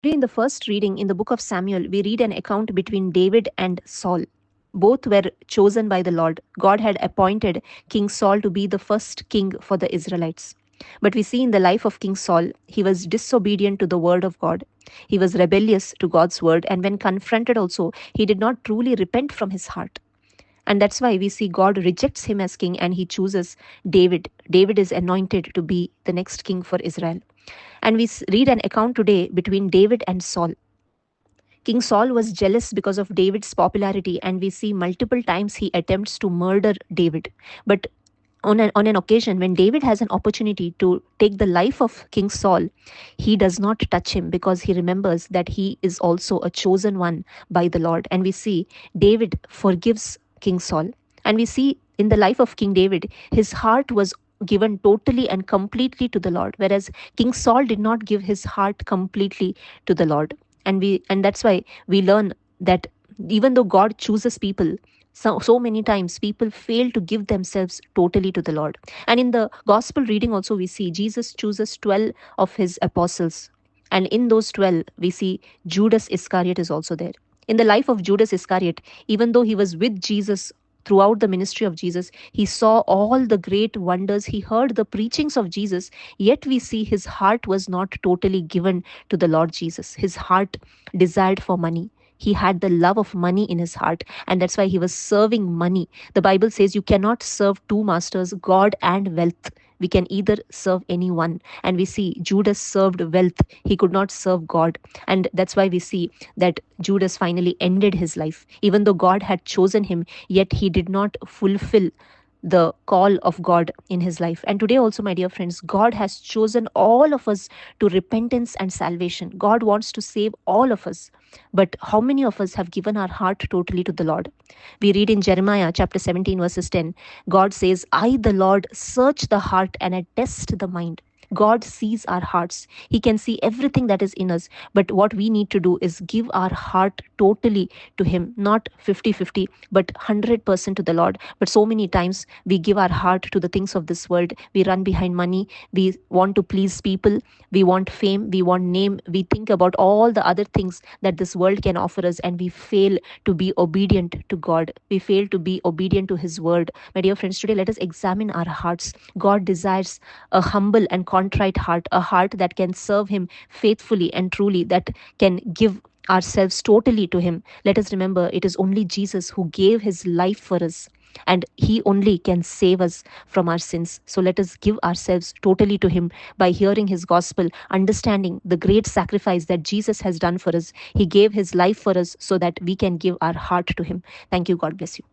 Today, in the first reading in the book of Samuel, we read an account between David and Saul. Both were chosen by the Lord. God had appointed King Saul to be the first king for the Israelites. But we see in the life of King Saul, he was disobedient to the word of God. He was rebellious to God's word, and when confronted, also, he did not truly repent from his heart. And that's why we see God rejects him as king and he chooses David. David is anointed to be the next king for Israel. And we read an account today between David and Saul. King Saul was jealous because of David's popularity, and we see multiple times he attempts to murder David. But on an occasion, when David has an opportunity to take the life of King Saul, he does not touch him because he remembers that he is also a chosen one by the Lord. And we see David forgives King Saul. And we see in the life of King David, his heart was given totally and completely to the Lord, whereas King Saul did not give his heart completely to the Lord. And that's why we learn that even though God chooses people, so many times people fail to give themselves totally to the Lord. And in the gospel reading also, we see Jesus chooses 12 of his apostles, and in those 12 we see Judas Iscariot is also there. In the life of Judas Iscariot, even though he was with Jesus throughout the ministry of Jesus, he saw all the great wonders, he heard the preachings of Jesus, yet we see his heart was not totally given to the Lord Jesus. His heart desired for money. He had the love of money in his heart, and that's why he was serving money. The Bible says you cannot serve two masters, God and wealth. We can either serve any one. And we see Judas served wealth. He could not serve God. And that's why we see that Judas finally ended his life. Even though God had chosen him, yet he did not fulfill the call of God in his life. And today also, my dear friends, God has chosen all of us to repentance and salvation. God wants to save all of us. But how many of us have given our heart totally to the Lord? We read in Jeremiah chapter 17 verses 10, God says, I, the Lord, search the heart and I test the mind. God sees our hearts. He can see everything that is in us. But what we need to do is give our heart totally to Him, not 50-50, but 100% to the Lord. But so many times we give our heart to the things of this world. We run behind money. We want to please people. We want fame. We want name. We think about all the other things that this world can offer us, and we fail to be obedient to God. We fail to be obedient to His word. My dear friends, today let us examine our hearts. God desires a humble and contrite heart, a heart that can serve Him faithfully and truly, that can give ourselves totally to Him. Let us remember it is only Jesus who gave His life for us, and He only can save us from our sins. So let us give ourselves totally to Him by hearing His gospel, understanding the great sacrifice that Jesus has done for us. He gave His life for us so that we can give our heart to Him. Thank you. God bless you.